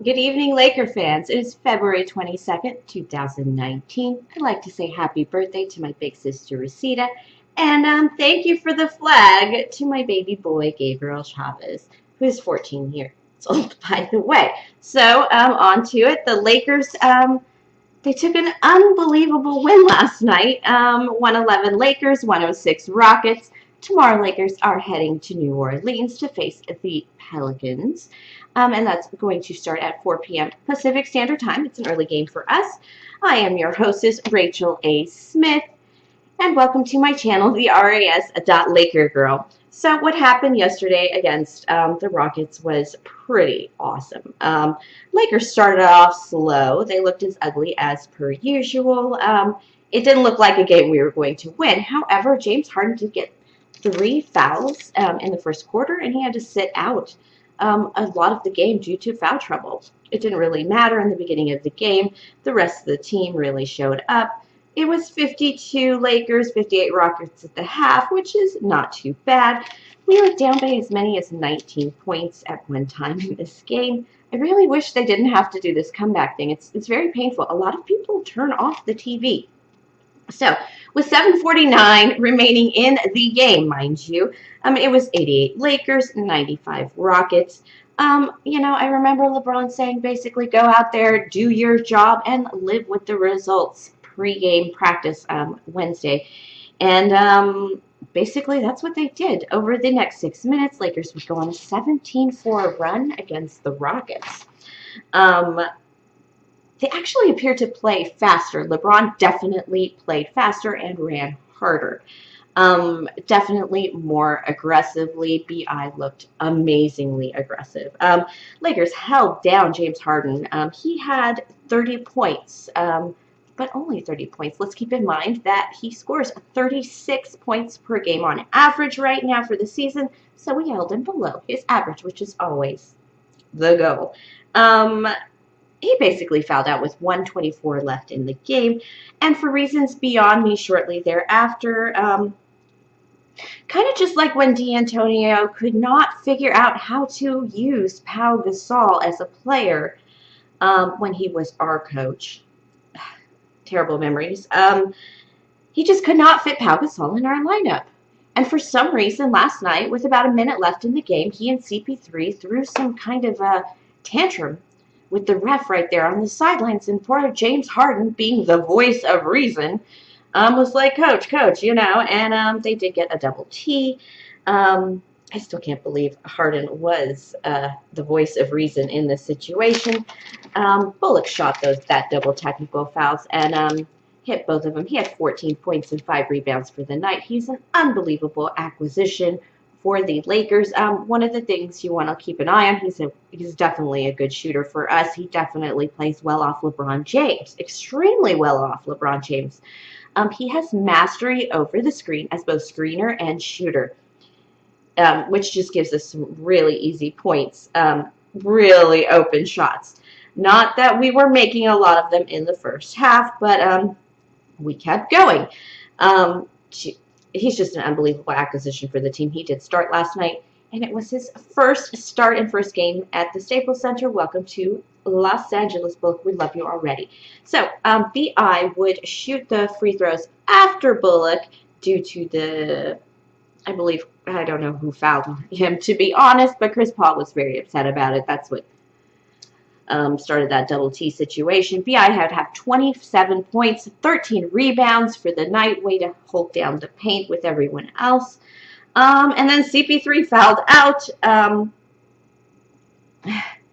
Good evening, Laker fans. It is February 22nd, 2019. I'd like to say happy birthday to my big sister, Rosita, and thank you for the flag to my baby boy, Gabriel Chavez, who is 14 years old, by the way. So, on to it. The Lakers, they took an unbelievable win last night. 111 Lakers, 106 Rockets. Tomorrow, Lakers are heading to New Orleans to face the Pelicans. And that's going to start at 4 p.m. Pacific Standard Time. It's an early game for us. I am your hostess, Rachel A. Smith, and welcome to my channel, the RAS Laker Girl. So what happened yesterday against the Rockets was pretty awesome. Lakers started off slow. They looked as ugly as per usual. It didn't look like a game we were going to win. However, James Harden did get 3 fouls in the first quarter, and he had to sit out a lot of the game due to foul trouble. It didn't really matter in the beginning of the game. The rest of the team really showed up. It was 52 Lakers, 58 Rockets at the half, which is not too bad. We were down by as many as 19 points at one time in this game. I really wish they didn't have to do this comeback thing. It's very painful. A lot of people turn off the TV. So, with 7:49 remaining in the game, mind you, it was 88 Lakers, 95 Rockets. I remember LeBron saying basically go out there, do your job, and live with the results. Pre-game practice Wednesday. And basically that's what they did. Over the next 6 minutes, Lakers would go on a 17-4 run against the Rockets. They actually appeared to play faster. LeBron definitely played faster and ran harder. Definitely more aggressively. BI looked amazingly aggressive. Lakers held down James Harden. He had 30 points, but only 30 points. Let's keep in mind that he scores 36 points per game on average right now for the season, so we held him below his average, which is always the goal. He basically fouled out with 1:24 left in the game, and for reasons beyond me shortly thereafter, kind of just like when D'Antonio could not figure out how to use Pau Gasol as a player when he was our coach. Terrible memories. He just could not fit Pau Gasol in our lineup. And for some reason, last night, with about a minute left in the game, he and CP3 threw some kind of a tantrum with the ref right there on the sidelines, and poor James Harden, being the voice of reason, was like, coach, and they did get a double T. I still can't believe Harden was the voice of reason in this situation. Bullock shot that double technical fouls and hit both of them. He had 14 points and 5 rebounds for the night. He's an unbelievable acquisition for the Lakers. One of the things you want to keep an eye on, he's definitely a good shooter for us. He definitely plays well off LeBron James, extremely well off LeBron James. He has mastery over the screen as both screener and shooter, which just gives us some really easy points, really open shots. Not that we were making a lot of them in the first half, but we kept going. He's just an unbelievable acquisition for the team. He did start last night, and it was his first start and first game at the Staples Center. Welcome to Los Angeles, Bullock. We love you already. So, BI would shoot the free throws after Bullock due to the, I don't know who fouled him, to be honest, but Chris Paul was very upset about it. That's what started that double T situation. BI had to have 27 points, 13 rebounds for the night. Way to hold down the paint with everyone else. And then CP3 fouled out.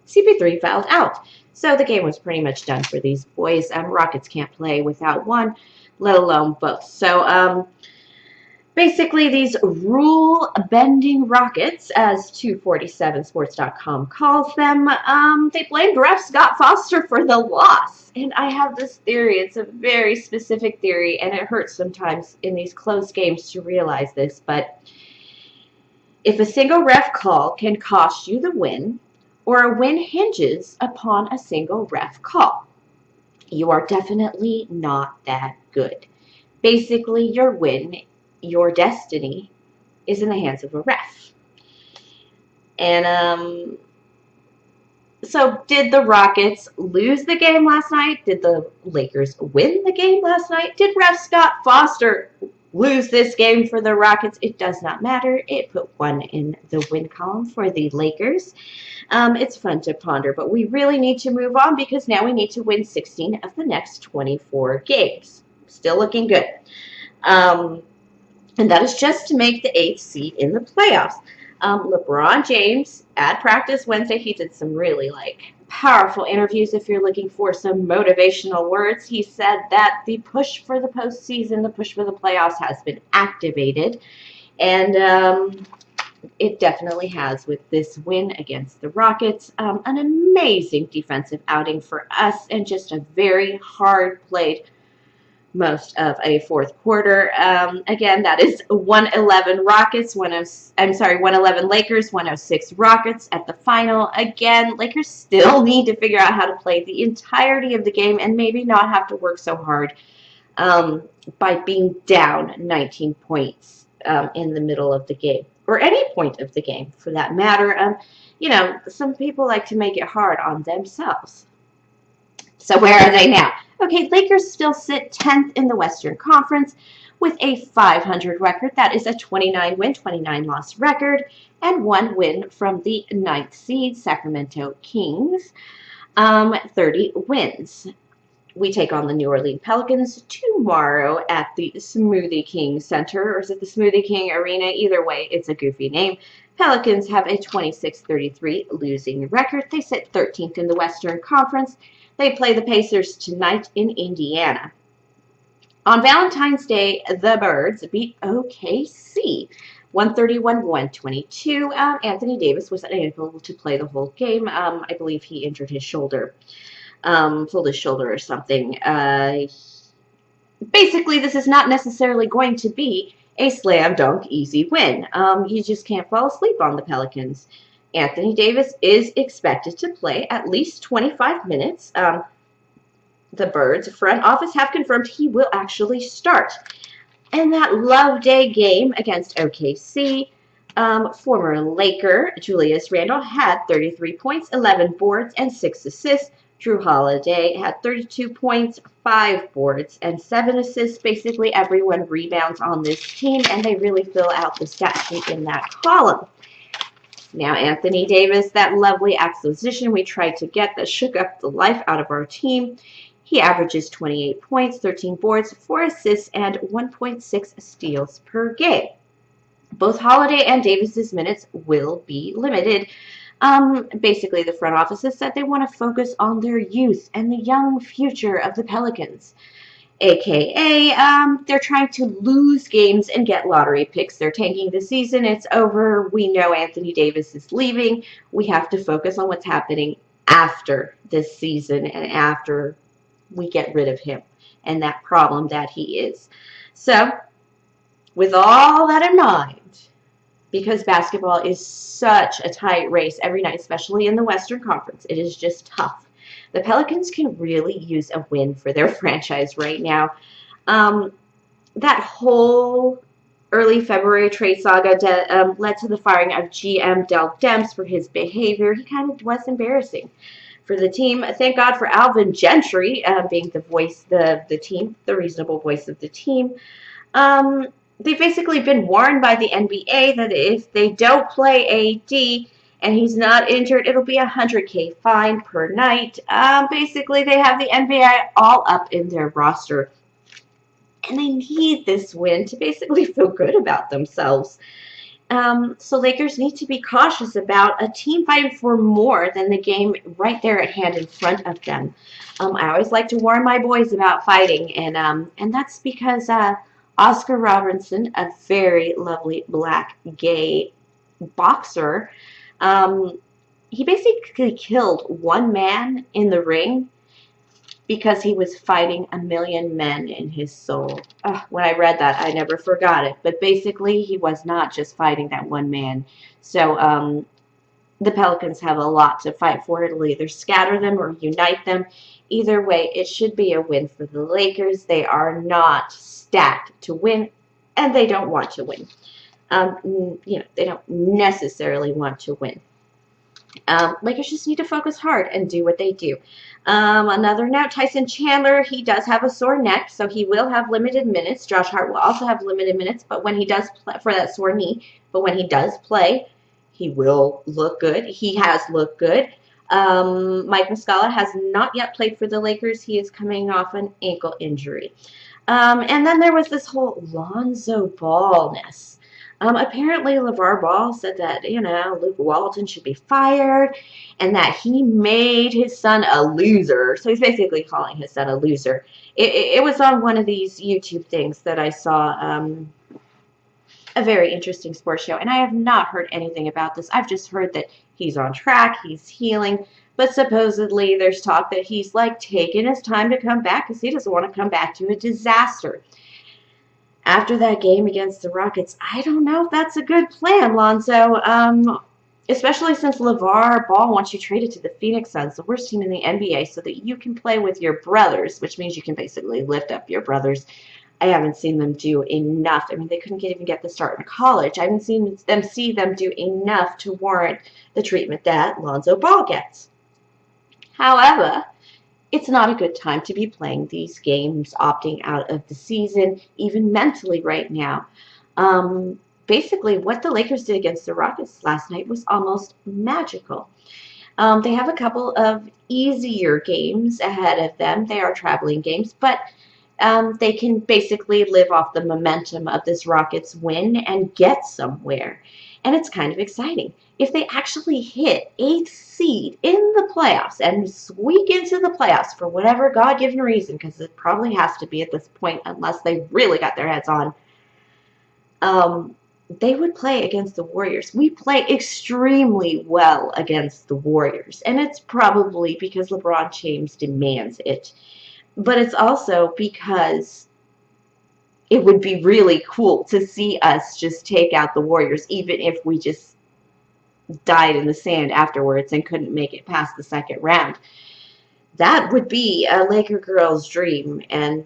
CP3 fouled out. So the game was pretty much done for these boys. Rockets can't play without one, let alone both. So basically, these rule-bending Rockets, as 247sports.com calls them, they blamed ref Scott Foster for the loss. And I have this theory. It's a very specific theory, and it hurts sometimes in these close games to realize this. But if a single ref call can cost you the win, or a win hinges upon a single ref call, you are definitely not that good. Basically, your win, your destiny, is in the hands of a ref. And So did the Rockets lose the game last night? Did the Lakers win the game last night? Did Ref Scott Foster lose this game for the Rockets? It does not matter. It put one in the win column for the Lakers. It's fun to ponder, but we really need to move on because now we need to win 16 of the next 24 games. Still looking good. And that is just to make the 8th seed in the playoffs. LeBron James at practice Wednesday, he did some really powerful interviews. If you're looking for some motivational words, he said that the push for the postseason, the push for the playoffs has been activated. And it definitely has with this win against the Rockets. An amazing defensive outing for us and just a very hard played most of a fourth quarter. Again, that is 111 Rockets, 111 Lakers, 106 Rockets at the final. Again, Lakers still need to figure out how to play the entirety of the game and maybe not have to work so hard by being down 19 points in the middle of the game, or any point of the game for that matter. Some people like to make it hard on themselves. So where are they now? Okay, Lakers still sit 10th in the Western Conference with a 500 record. That is a 29-win, 29-loss record, and 1 win from the 9th seed, Sacramento Kings, 30 wins. We take on the New Orleans Pelicans tomorrow at the Smoothie King Center, or is it the Smoothie King Arena? Either way, it's a goofy name. Pelicans have a 26-33 losing record. They sit 13th in the Western Conference. They play the Pacers tonight in Indiana. On Valentine's Day, the Birds beat OKC 131-122. Anthony Davis was unable to play the whole game. I believe he injured his shoulder, pulled his shoulder or something. Basically, this is not necessarily going to be a slam dunk easy win. You just can't fall asleep on the Pelicans. Anthony Davis is expected to play at least 25 minutes. The Birds front office have confirmed he will actually start. In that Love Day game against OKC, former Laker Julius Randle had 33 points, 11 boards, and 6 assists. Drew Holiday had 32 points, 5 boards, and 7 assists. Basically, everyone rebounds on this team, and they really fill out the stat sheet in that column. Now, Anthony Davis, that lovely acquisition we tried to get that shook up the life out of our team. He averages 28 points, 13 boards, 4 assists, and 1.6 steals per game. Both Holiday and Davis's minutes will be limited. Basically, the front office has said they want to focus on their youth and the young future of the Pelicans. AKA, they're trying to lose games and get lottery picks. They're tanking the season. It's over. We know Anthony Davis is leaving. We have to focus on what's happening after this season and after we get rid of him and that problem that he is. So, with all that in mind, because basketball is such a tight race every night, especially in the Western Conference, it is just tough. The Pelicans can really use a win for their franchise right now. That whole early February trade saga led to the firing of GM Del Demps for his behavior. He kind of was embarrassing for the team. Thank God for Alvin Gentry being the voice, the team, the reasonable voice of the team. They've basically been warned by the NBA that if they don't play AD and he's not injured, it'll be a $100K fine per night. Basically, they have the NBA all up in their roster. And they need this win to basically feel good about themselves. So Lakers need to be cautious about a team fighting for more than the game right there at hand in front of them. I always like to warn my boys about fighting, and that's because Oscar Robertson, a very lovely black gay boxer, he basically killed one man in the ring because he was fighting a million men in his soul. When I read that, I never forgot it. But basically, he was not just fighting that one man. So the Pelicans have a lot to fight for. It'll either scatter them or unite them. Either way, it should be a win for the Lakers. They are not stacked to win, and they don't want to win. They don't necessarily want to win. Lakers just need to focus hard and do what they do. Another note, Tyson Chandler, he does have a sore neck, so he will have limited minutes. Josh Hart will also have limited minutes, but when he does play for that sore knee, but when he does play, he will look good. He has looked good. Mike Muscala has not yet played for the Lakers. He is coming off an ankle injury. And then there was this whole Lonzo Ball-ness. Apparently, LeVar Ball said that, Luke Walton should be fired and that he made his son a loser. So he's basically calling his son a loser. It was on one of these YouTube things that I saw, a very interesting sports show. And I have not heard anything about this. I've just heard that he's on track, he's healing. But supposedly there's talk that he's like taking his time to come back because he doesn't want to come back to a disaster. After that game against the Rockets, I don't know if that's a good plan, Lonzo. Especially since LeVar Ball wants you traded to the Phoenix Suns, the worst team in the NBA, so that you can play with your brothers, which means you can basically lift up your brothers. I haven't seen them do enough. I mean, they couldn't even get the start in college. I haven't seen them do enough to warrant the treatment that Lonzo Ball gets. However, it's not a good time to be playing these games, opting out of the season, even mentally right now. Basically, what the Lakers did against the Rockets last night was almost magical. They have a couple of easier games ahead of them. They are traveling games, but they can basically live off the momentum of this Rockets win and get somewhere. And it's kind of exciting. If they actually hit 8th seed in the playoffs and squeak into the playoffs for whatever God-given reason, because it probably has to be at this point unless they really got their heads on, they would play against the Warriors. We play extremely well against the Warriors, and it's probably because LeBron James demands it. But it's also because it would be really cool to see us just take out the Warriors, even if we just died in the sand afterwards and couldn't make it past the second round. That would be a Laker girl's dream, and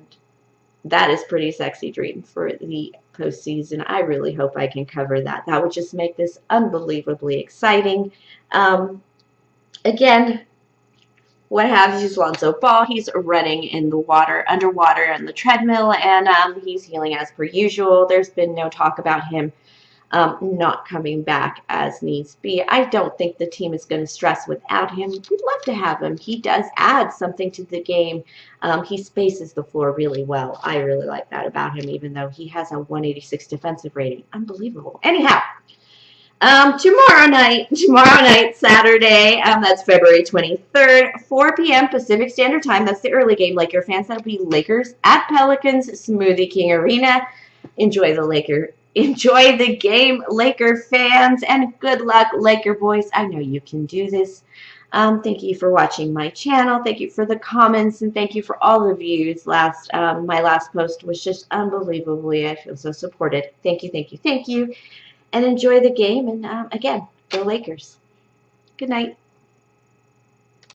that is a pretty sexy dream for the postseason. I really hope I can cover that. That would just make this unbelievably exciting. Again, what have you is Lonzo Ball. He's running in the water, underwater on the treadmill, and he's healing as per usual. There's been no talk about him not coming back as needs be. I don't think the team is going to stress without him. We'd love to have him. He does add something to the game. He spaces the floor really well. I really like that about him, even though he has a 186 defensive rating. Unbelievable. Anyhow, tomorrow night, Saturday, that's February 23rd, 4 p.m. Pacific Standard Time. That's the early game. Laker fans, that'll be Lakers at Pelicans, Smoothie King Arena. Enjoy the game, Laker fans, and good luck, Laker boys. I know you can do this. Thank you for watching my channel. Thank you for the comments, and thank you for all the views. My last post was just unbelievably, I feel so supported. Thank you. And enjoy the game, and again, go Lakers. Good night.